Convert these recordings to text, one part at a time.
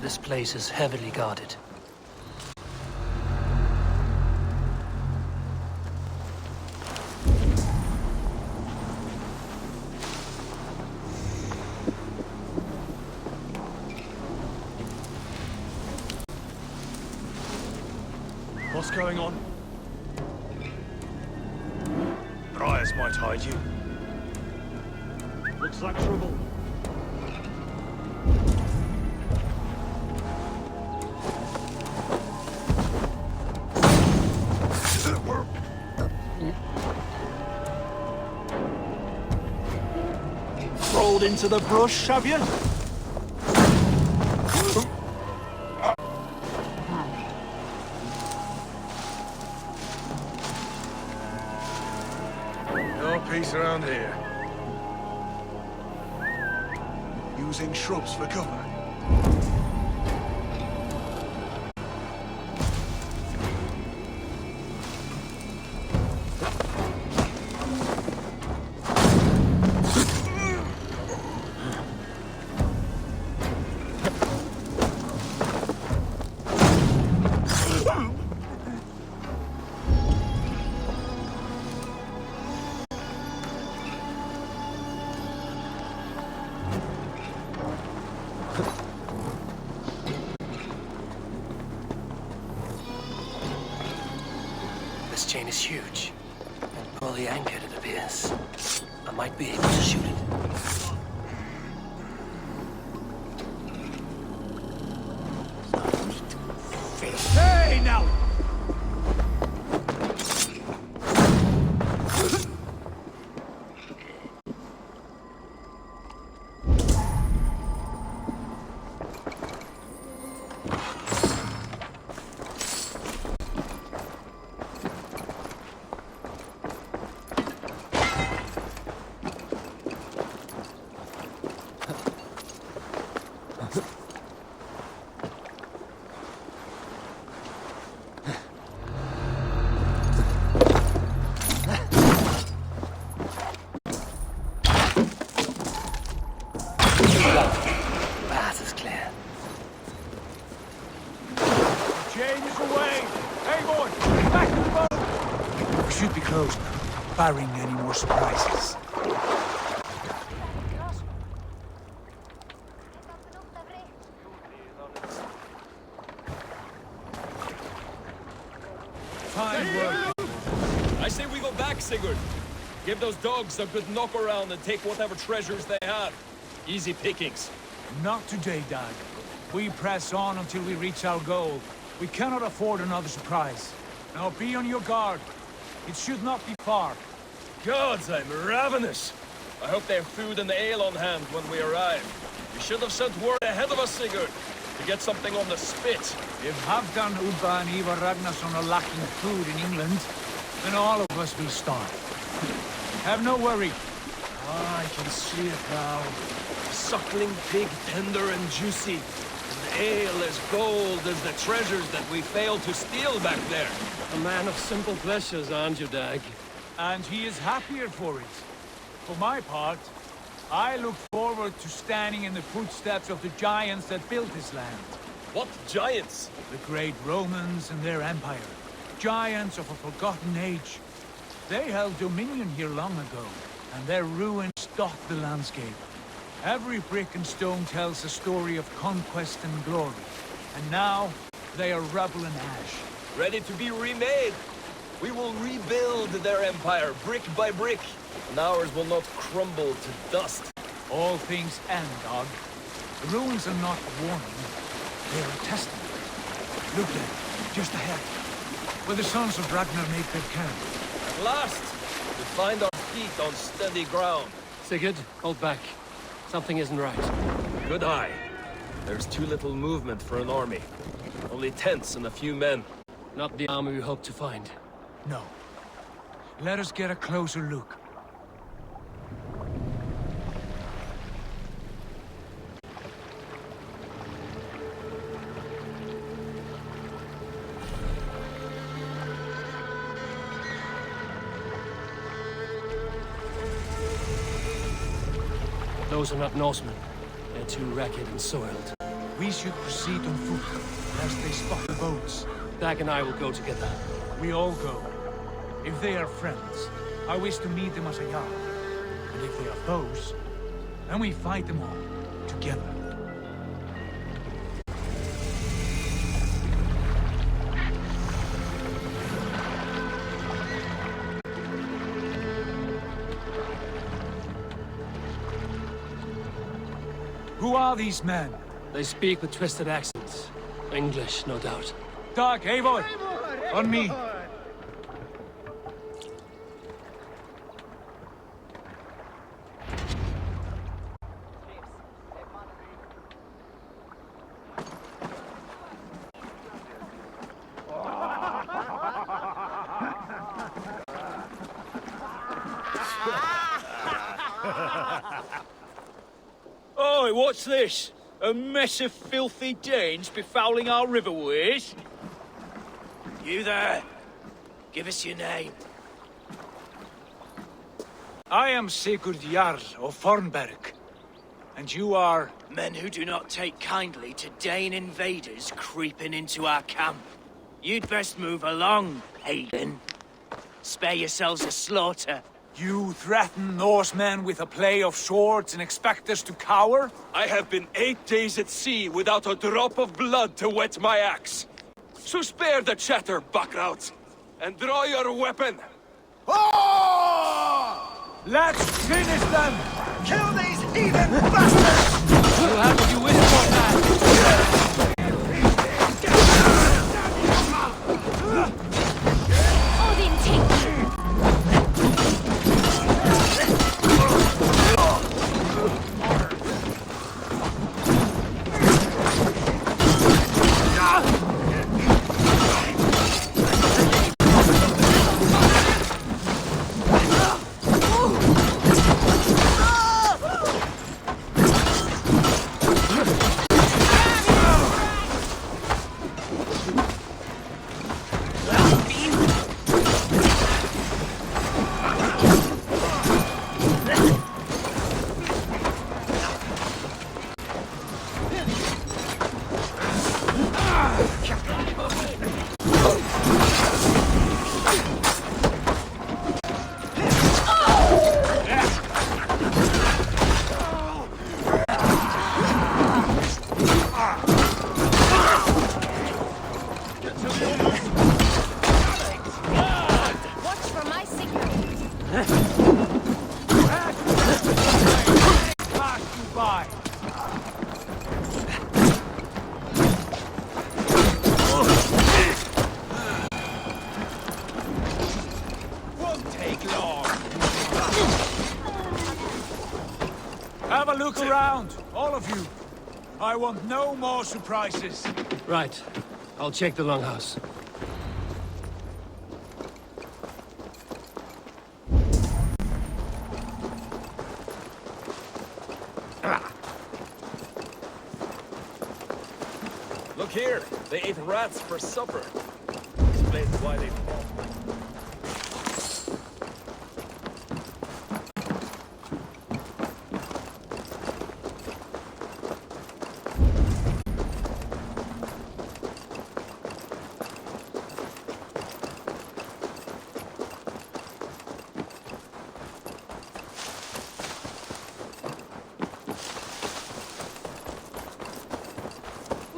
This place is heavily guarded. What's going on? Briars might hide you. Looks like trouble. Rolled into the brush, have you? No peace around here. Using shrubs for cover. This chain is huge and poorly anchored, it appears. I might be able to shoot it. Hey, now! Path is clear. Chain is away! Hey, boy! Back to the boat! We should be close now, barring any more surprises. Fine work. I say we go back, Sigurd. Give those dogs a good knock around and take whatever treasures they have. Easy pickings. Not today, Dad. We press on until we reach our goal. We cannot afford another surprise. Now be on your guard. It should not be far. Gods, I'm ravenous. I hope they have food and ale on hand when we arrive. We should have sent word ahead of us, Sigurd, to get something on the spit. If Halfdan, Ubba and Ivar Ragnarsson are lacking food in England, then all of us will starve. Have no worry. Ah, I can see it now. Suckling pig, tender and juicy. And ale as gold as the treasures that we failed to steal back there. A man of simple pleasures, aren't you, Dag? And he is happier for it. For my part, I look forward to standing in the footsteps of the giants that built this land. What giants? The great Romans and their empire. Giants of a forgotten age. They held dominion here long ago, and their ruins stocked the landscape. Every brick and stone tells a story of conquest and glory. And now, they are rubble and ash. Ready to be remade. We will rebuild their empire brick by brick, and ours will not crumble to dust. All things end, Og. The ruins are not a warning. They are a testament. Look there, just ahead, where the sons of Ragnar make their camp. At last, we find our feet on steady ground. Sigurd, hold back. Something isn't right. Good eye. There's too little movement for an army. Only tents and a few men. Not the army we hope to find. No. Let us get a closer look. Those are not Norsemen. They're too ragged and soiled. We should proceed on foot, lest they spot the boats. Dag and I will go together. We all go. If they are friends, I wish to meet them as a Jarl. And if they are foes, then we fight them all, together. Who are these men? They speak with twisted accents. English, no doubt. Dag, Eivor! On me! Oi, what's this? A mess of filthy Danes befouling our riverways? You there. Give us your name. I am Sigurd Jarl of Fornberg. And you are... Men who do not take kindly to Dane invaders creeping into our camp. You'd best move along, Hayden. Spare yourselves a slaughter. You threaten Norsemen with a play of swords and expect us to cower? I have been 8 days at sea without a drop of blood to wet my axe. So spare the chatter, buckrouts, and draw your weapon. Let's finish them! Kill these heathen bastards! You'll have what you wish for, man! Odin, take me! Have a look around, all of you. I want no more surprises. Right. I'll check the longhouse. Look here, they ate rats for supper. Explains why they fall.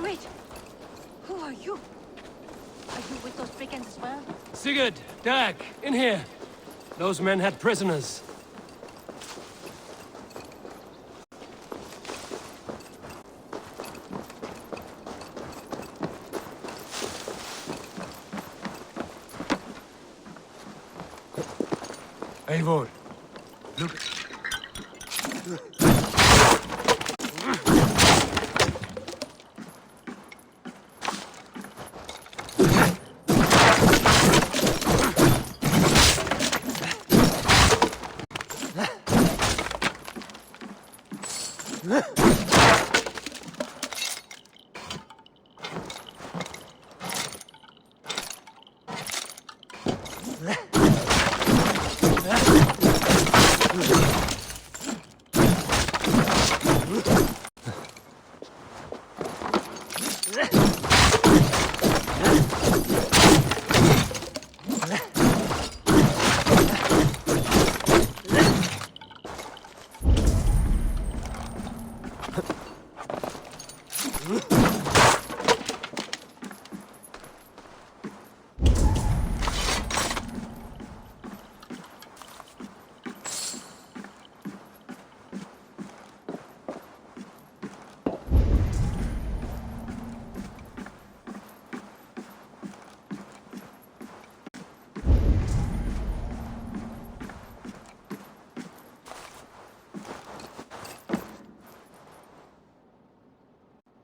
Wait! Who are you? Are you with those brigands as well? Sigurd, Dag, in here. Those men had prisoners. Eivor, look.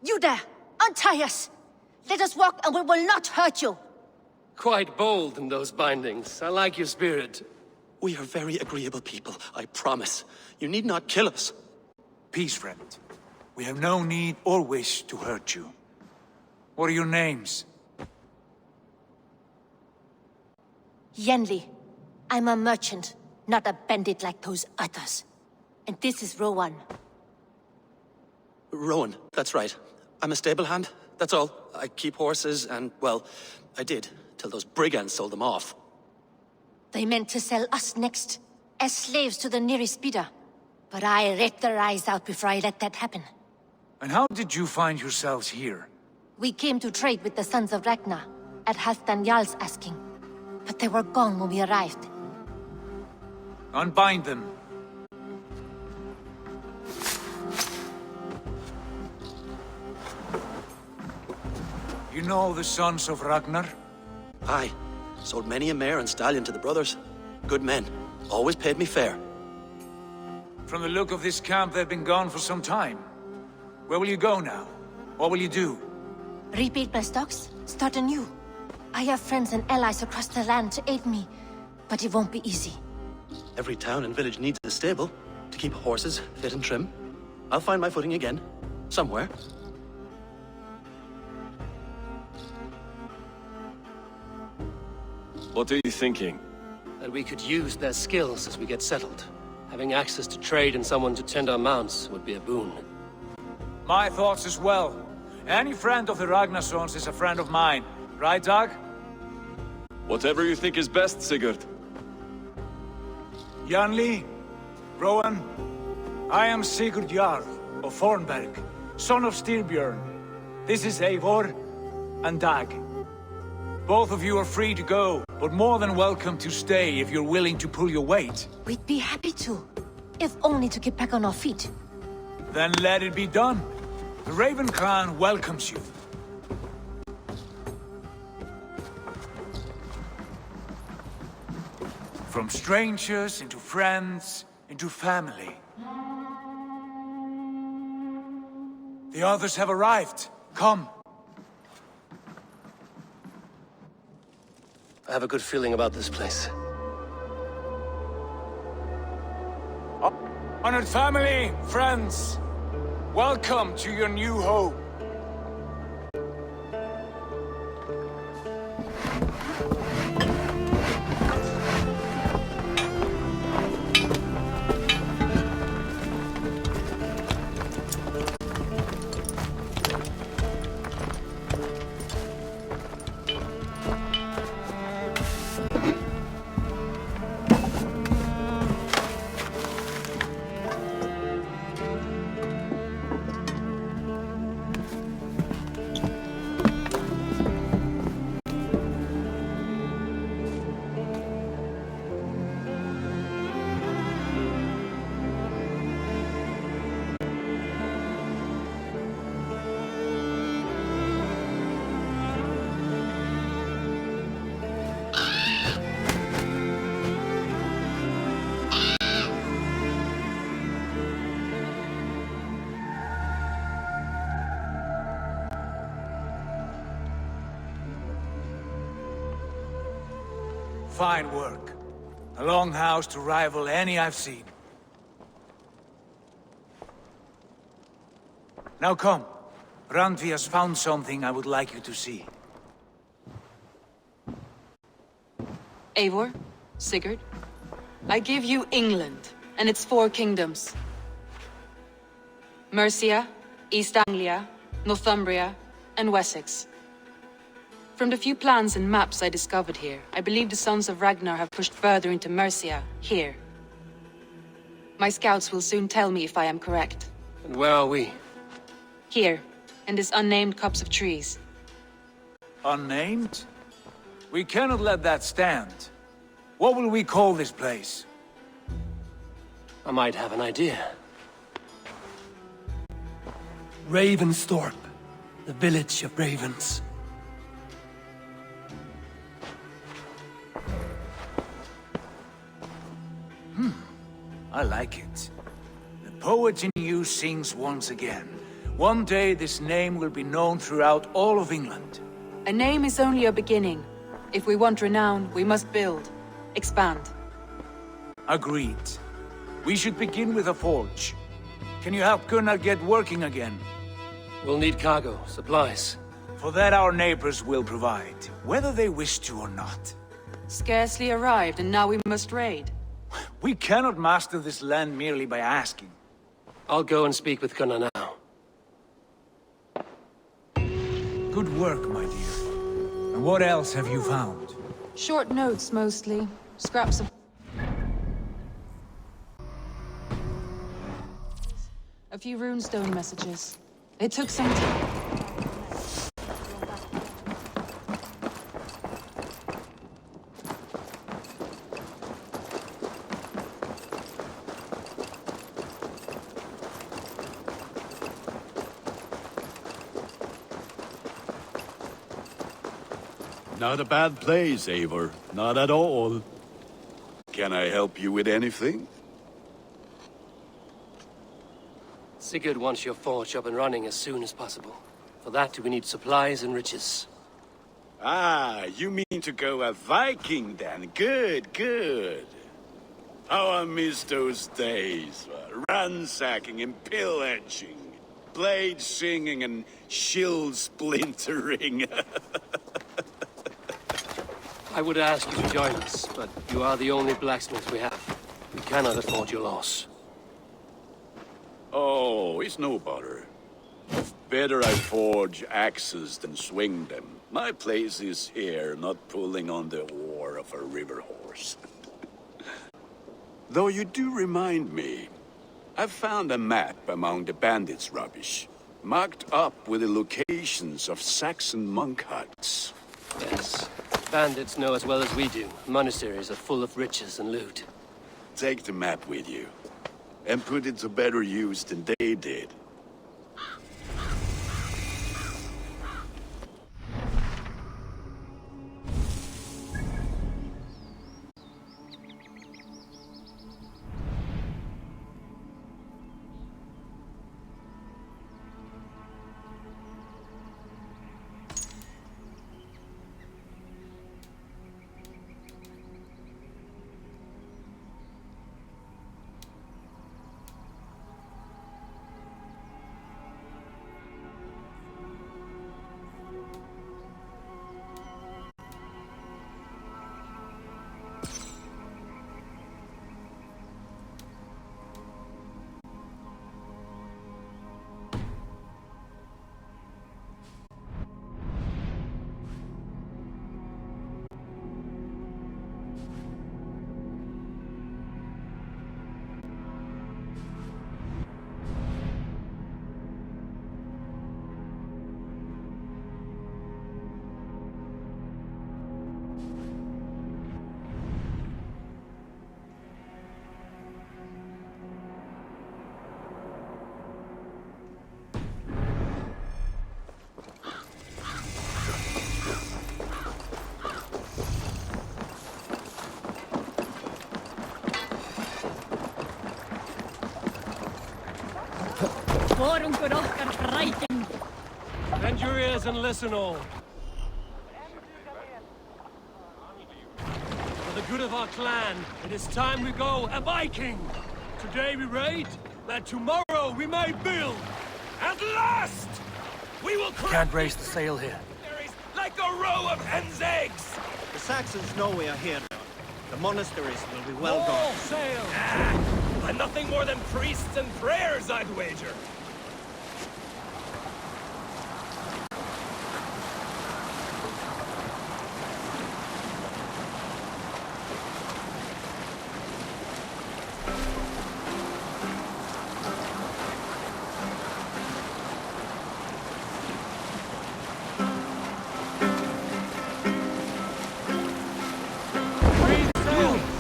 You there! Untie us! Let us walk and we will not hurt you! Quite bold in those bindings. I like your spirit. We are very agreeable people, I promise. You need not kill us. Peace, friend. We have no need or wish to hurt you. What are your names? Yenli. I'm a merchant, not a bandit like those others. And this is Rowan. Rowan, that's right. I'm a stable hand, that's all. I keep horses and, well, I did, till those brigands sold them off. They meant to sell us next, as slaves to the nearest bidder. But I ripped their eyes out before I let that happen. And how did you find yourselves here? We came to trade with the Sons of Ragnar, at Halfdan Jarl's asking. But they were gone when we arrived. Unbind them. You know the Sons of Ragnar? Aye. Sold many a mare and stallion to the brothers. Good men. Always paid me fair. From the look of this camp, they've been gone for some time. Where will you go now? What will you do? Rebuild my stocks, start anew. I have friends and allies across the land to aid me, but it won't be easy. Every town and village needs a stable to keep horses fit and trim. I'll find my footing again. Somewhere. What are you thinking? That we could use their skills as we get settled. Having access to trade and someone to tend our mounts would be a boon. My thoughts as well. Any friend of the Ragnarsons is a friend of mine. Right, Dag? Whatever you think is best, Sigurd. Janli, Rowan, I am Sigurd Jarl of Fornberg, son of Styrbjörn. This is Eivor and Dag. Both of you are free to go, but more than welcome to stay if you're willing to pull your weight. We'd be happy to, if only to get back on our feet. Then let it be done. The Raven Clan welcomes you. From strangers into friends, into family. The others have arrived. Come. I have a good feeling about this place. Honored family, friends, welcome to your new home. Fine work. A long house to rival any I've seen. Now come. Randvi has found something I would like you to see. Eivor, Sigurd, I give you England and its 4 kingdoms. Mercia, East Anglia, Northumbria, and Wessex. From the few plans and maps I discovered here, I believe the Sons of Ragnar have pushed further into Mercia, here. My scouts will soon tell me if I am correct. And where are we? Here, in this unnamed copse of trees. Unnamed? We cannot let that stand. What will we call this place? I might have an idea. Ravensthorpe, the village of ravens. I like it. The poet in you sings once again. One day this name will be known throughout all of England. A name is only a beginning. If we want renown, we must build, expand. Agreed. We should begin with a forge. Can you help Gunnar get working again? We'll need cargo, supplies. For that our neighbors will provide, whether they wish to or not. Scarcely arrived, and now we must raid. We cannot master this land merely by asking. I'll go and speak with Gunnar now. Good work, my dear. And what else have you found? Short notes, mostly. Scraps of... A few runestone messages. It took some time. Not a bad place, Eivor. Not at all. Can I help you with anything? Sigurd wants your forge up and running as soon as possible. For that, we need supplies and riches. Ah, you mean to go a Viking then? Good, good. How I miss those days. Ransacking and pillaging. Blade singing and shield splintering. I would ask you to join us, but you are the only blacksmith we have. We cannot afford your loss. Oh, it's no bother. Better I forge axes than swing them. My place is here, not pulling on the oar of a river horse. Though you do remind me, I've found a map among the bandits' rubbish, marked up with the locations of Saxon monk huts. Yes. Bandits know as well as we do. Monasteries are full of riches and loot. Take the map with you, and put it to better use than they did. Bend your ears and listen all. For the good of our clan, it is time we go a Viking. Today we raid, that tomorrow we may build. At last! We will Can't raise the sail here. like a row of hen's eggs! The Saxons know we are here now. The monasteries will be well All guarded. sail! And nothing more than priests and prayers, I'd wager.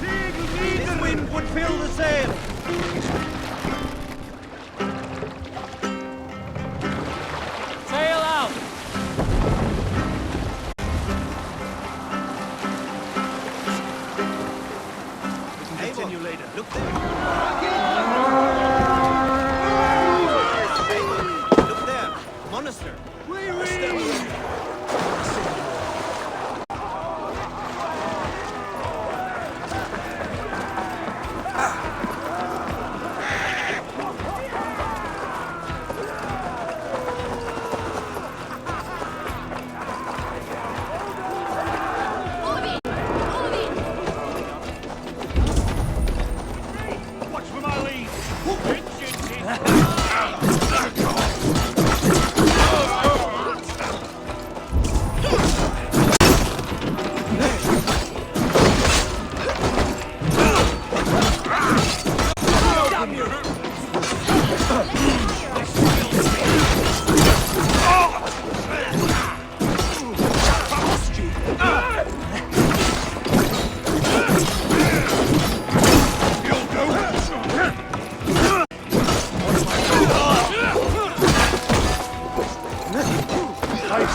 This wind would fill the sail! Sail out! Continue later. Look there. Look there. Monastery.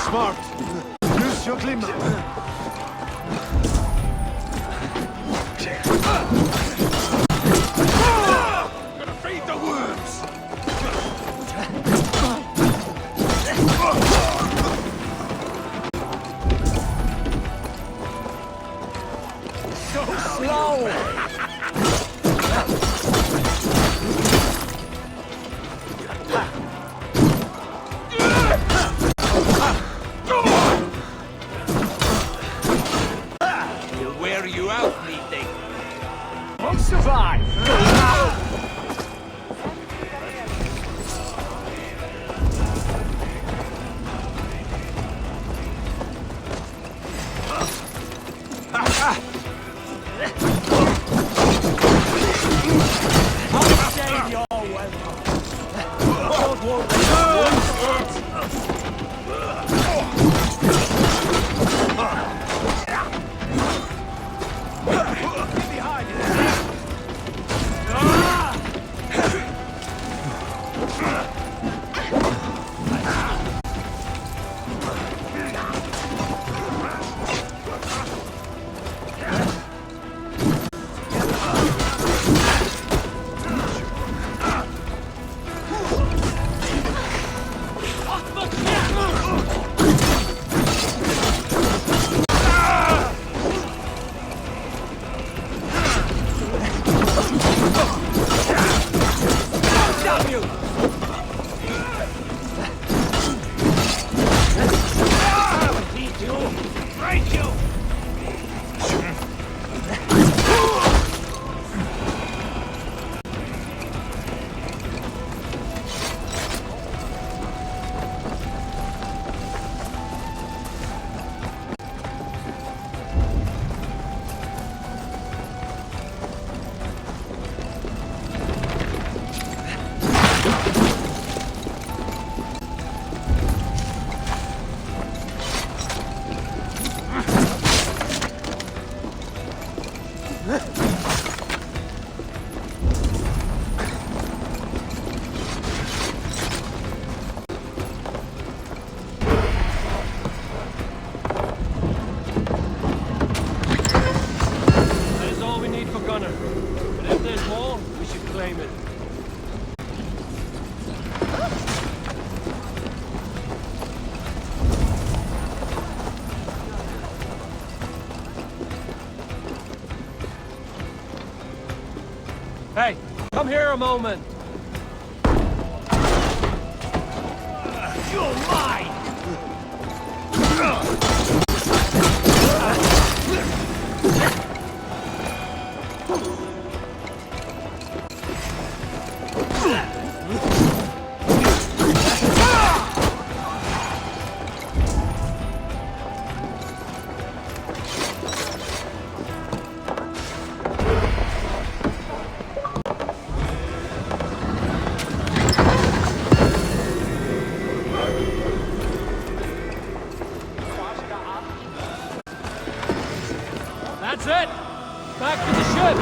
Smart. Use your glimmer. Gonna feed the worms. So slow! We'll wear you out, meeting. Won't survive! I'll say you're welcome. That is all we need for Gunner. But if there's more, we should claim it. Hey, come here a moment. You're mine! That's it! Back to the ship!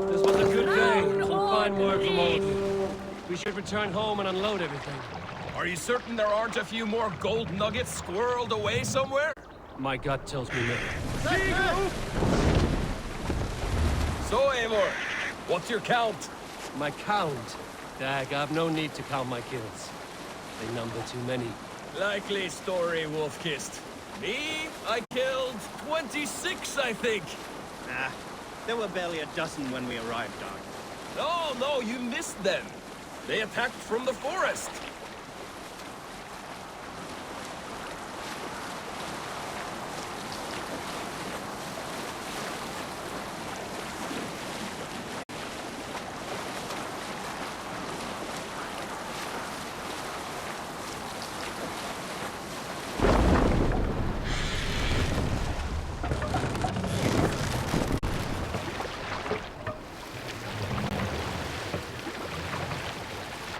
This was a good day. Some fine work from all of you. We should return home and unload everything. Are you certain there aren't a few more gold nuggets squirreled away somewhere? My gut tells me no. So, Eivor, what's your count? My count? Dag, I've no need to count my kills. They number too many. Likely story, Wolf-Kissed. Me? I killed 26, I think. Nah, there were barely a dozen when we arrived, dog. No, you missed them. They attacked from the forest.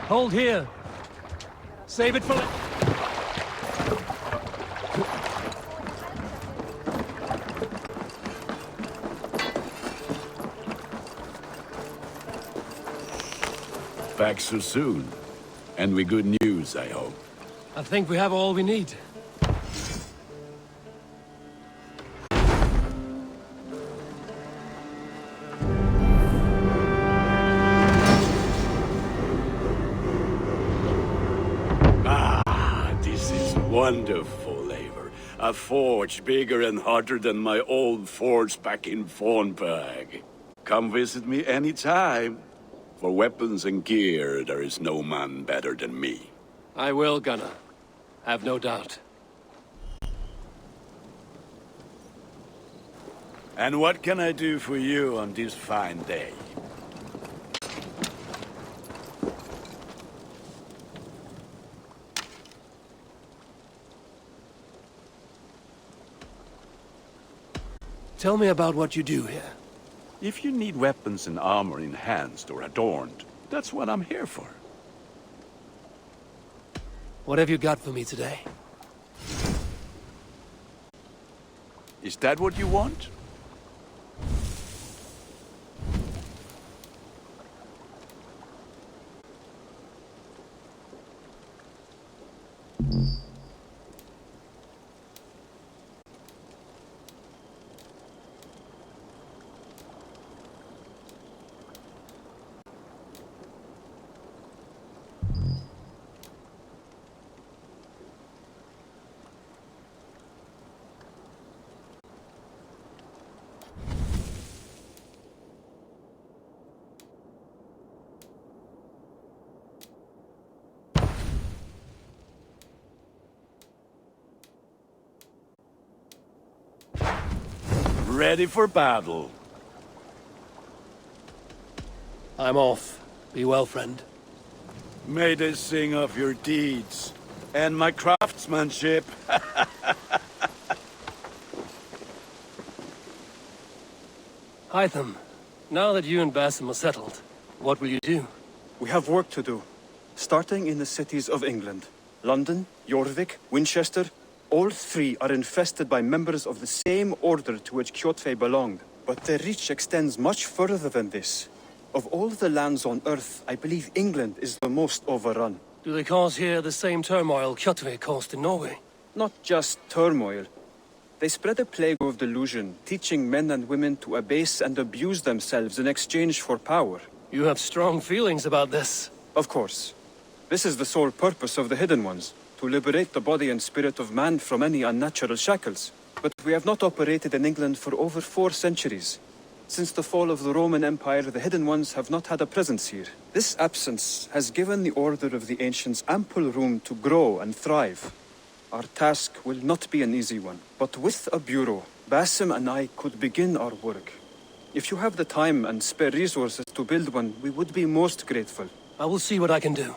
Hold here. Save it for Back so soon. And with good news, I hope. I think we have all we need. Wonderful, Eivor. A forge bigger and hotter than my old forge back in Fornburg. Come visit me anytime. For weapons and gear, there is no man better than me. I will, Gunnar. Have no doubt. And what can I do for you on this fine day? Tell me about what you do here. If you need weapons and armor enhanced or adorned, that's what I'm here for. What have you got for me today? Is that what you want? Ready for battle. I'm off. Be well, friend. May they sing of your deeds and my craftsmanship. Hytham, now that you and Basim are settled, what will you do? We have work to do. Starting in the cities of England. London, Jorvik, Winchester, All three are infested by members of the same order to which Kjotve belonged, but their reach extends much further than this. Of all the lands on Earth, I believe England is the most overrun. Do they cause here the same turmoil Kjotve caused in Norway? Not just turmoil. They spread a plague of delusion, teaching men and women to abase and abuse themselves in exchange for power. You have strong feelings about this. Of course. This is the sole purpose of the Hidden Ones, to liberate the body and spirit of man from any unnatural shackles. But we have not operated in England for over 4 centuries. Since the fall of the Roman Empire, the Hidden Ones have not had a presence here. This absence has given the Order of the Ancients ample room to grow and thrive. Our task will not be an easy one, but with a bureau, Basim and I could begin our work. If you have the time and spare resources to build one, we would be most grateful. I will see what I can do.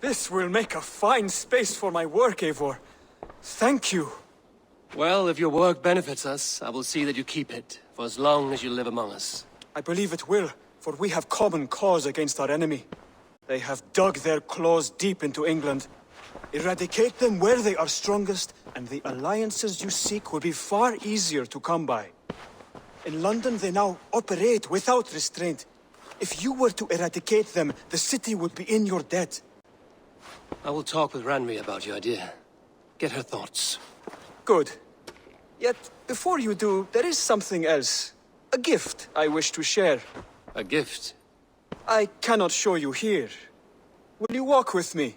This will make a fine space for my work, Eivor. Thank you. Well, if your work benefits us, I will see that you keep it, for as long as you live among us. I believe it will, for we have common cause against our enemy. They have dug their claws deep into England. Eradicate them where they are strongest, and the alliances you seek will be far easier to come by. In London, they now operate without restraint. If you were to eradicate them, the city would be in your debt. I will talk with Ranmi about your idea. Get her thoughts. Good. Yet, before you do, there is something else. A gift I wish to share. A gift? I cannot show you here. Will you walk with me?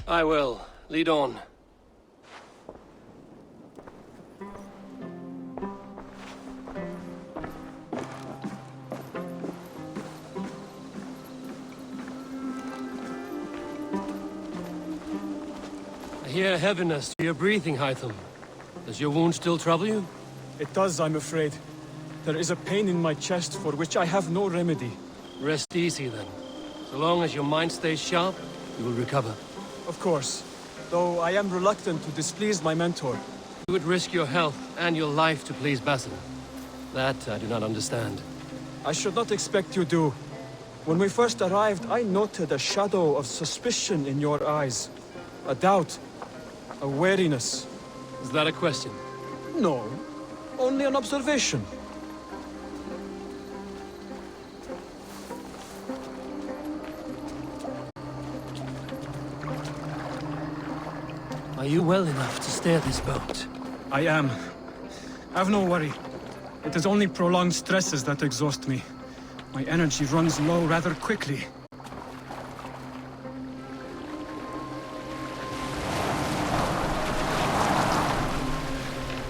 I will. Lead on. I hear heaviness to your breathing, Hytham. Does your wound still trouble you? It does, I'm afraid. There is a pain in my chest for which I have no remedy. Rest easy, then. So long as your mind stays sharp, you will recover. Of course. Though I am reluctant to displease my mentor. You would risk your health and your life to please Basim. That I do not understand. I should not expect you do. When we first arrived, I noted a shadow of suspicion in your eyes. A doubt. A wariness. Is that a question? No. Only an observation. Are you well enough to steer this boat? I am. Have no worry. It is only prolonged stresses that exhaust me. My energy runs low rather quickly.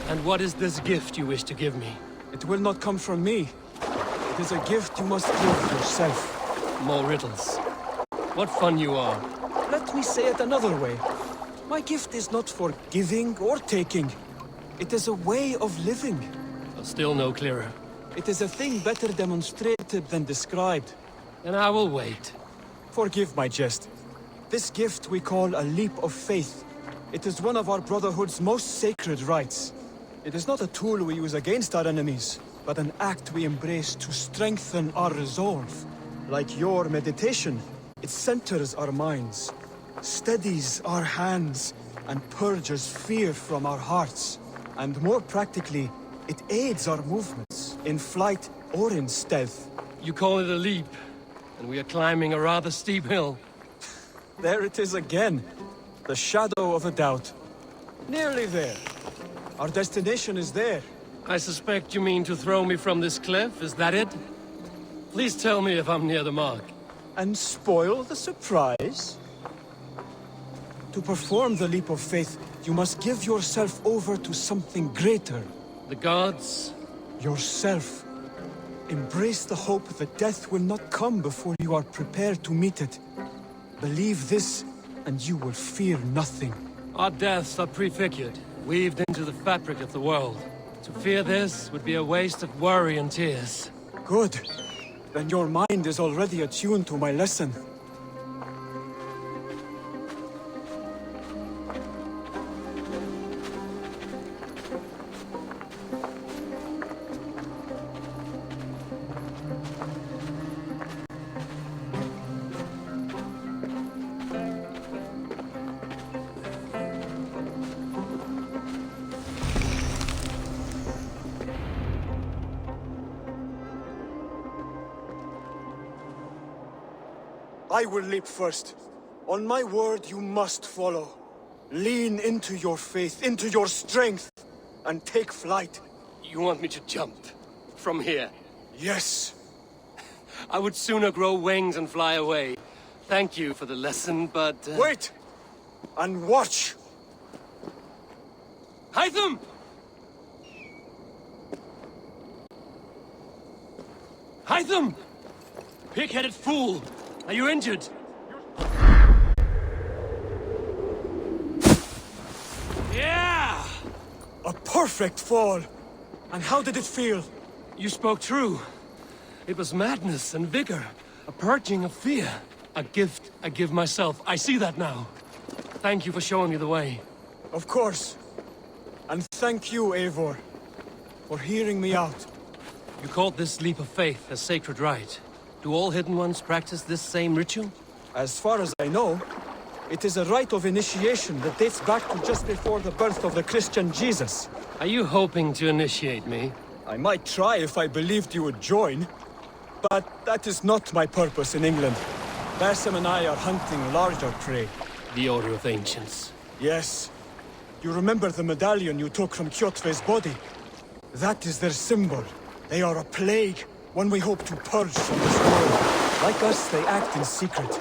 And what is this gift you wish to give me? It will not come from me. It is a gift you must give yourself. More riddles. What fun you are. Let me say it another way. My gift is not for giving or taking. It is a way of living. Still no clearer. It is a thing better demonstrated than described. Then I will wait. Forgive my jest. This gift we call a leap of faith. It is one of our Brotherhood's most sacred rites. It is not a tool we use against our enemies, but an act we embrace to strengthen our resolve. Like your meditation, it centers our minds, steadies our hands, and purges fear from our hearts. And more practically, it aids our movements, in flight or in stealth. You call it a leap, and we are climbing a rather steep hill. There it is again. The shadow of a doubt. Nearly there. Our destination is there. I suspect you mean to throw me from this cliff, is that it? Please tell me if I'm near the mark. And spoil the surprise? To perform the leap of faith, you must give yourself over to something greater. The gods? Yourself. Embrace the hope that death will not come before you are prepared to meet it. Believe this, and you will fear nothing. Our deaths are prefigured, weaved into the fabric of the world. To fear this would be a waste of worry and tears. Good. Then your mind is already attuned to my lesson. I will leap first. On my word, you must follow. Lean into your faith, into your strength, and take flight. You want me to jump? From here? Yes. I would sooner grow wings and fly away. Thank you for the lesson, but... Wait! And watch! Hytham! Hytham! Pig-headed fool! Are you injured? Yeah! A perfect fall! And how did it feel? You spoke true. It was madness and vigor. A purging of fear. A gift I give myself. I see that now. Thank you for showing me the way. Of course. And thank you, Eivor, for hearing me out. You called this leap of faith a sacred rite. Do all Hidden Ones practice this same ritual? As far as I know, it is a rite of initiation that dates back to just before the birth of the Christian Jesus. Are you hoping to initiate me? I might try if I believed you would join. But that is not my purpose in England. Basim and I are hunting larger prey. The Order of Ancients. Yes. You remember the medallion you took from Kjotve's body? That is their symbol. They are a plague, one we hope to purge from this world. Like us, they act in secret.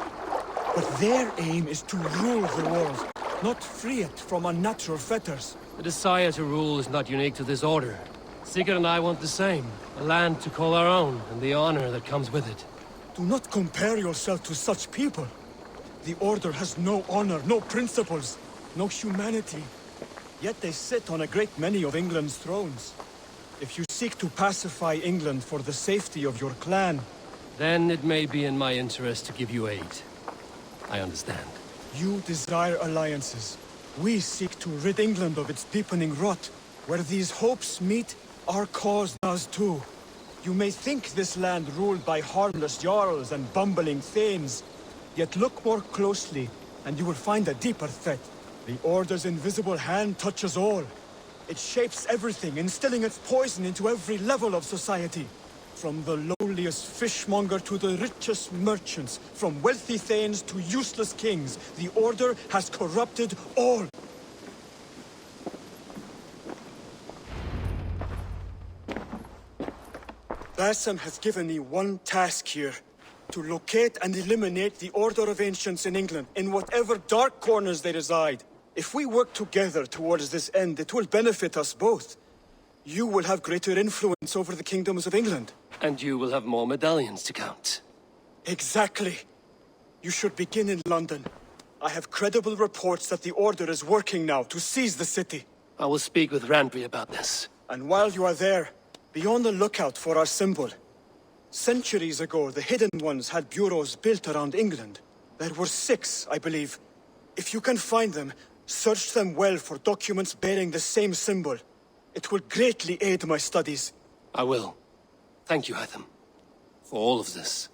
But their aim is to rule the world, not free it from unnatural fetters. The desire to rule is not unique to this order. Sigurd and I want the same. A land to call our own, and the honor that comes with it. Do not compare yourself to such people. The Order has no honor, no principles, no humanity. Yet they sit on a great many of England's thrones. If you seek to pacify England for the safety of your clan... Then it may be in my interest to give you aid. I understand. You desire alliances. We seek to rid England of its deepening rot. Where these hopes meet, our cause does too. You may think this land ruled by harmless jarls and bumbling thanes. Yet look more closely, and you will find a deeper threat. The Order's invisible hand touches all. It shapes everything, instilling its poison into every level of society. From the lowliest fishmonger to the richest merchants, from wealthy thanes to useless kings, the Order has corrupted all. Basim has given me one task here. To locate and eliminate the Order of Ancients in England, in whatever dark corners they reside. If we work together towards this end, it will benefit us both. You will have greater influence over the kingdoms of England. And you will have more medallions to count. Exactly. You should begin in London. I have credible reports that the Order is working now to seize the city. I will speak with Randvi about this. And while you are there, be on the lookout for our symbol. Centuries ago, the Hidden Ones had bureaus built around England. There were 6, I believe. If you can find them, search them well for documents bearing the same symbol. It will greatly aid my studies. I will. Thank you, Hytham, for all of this.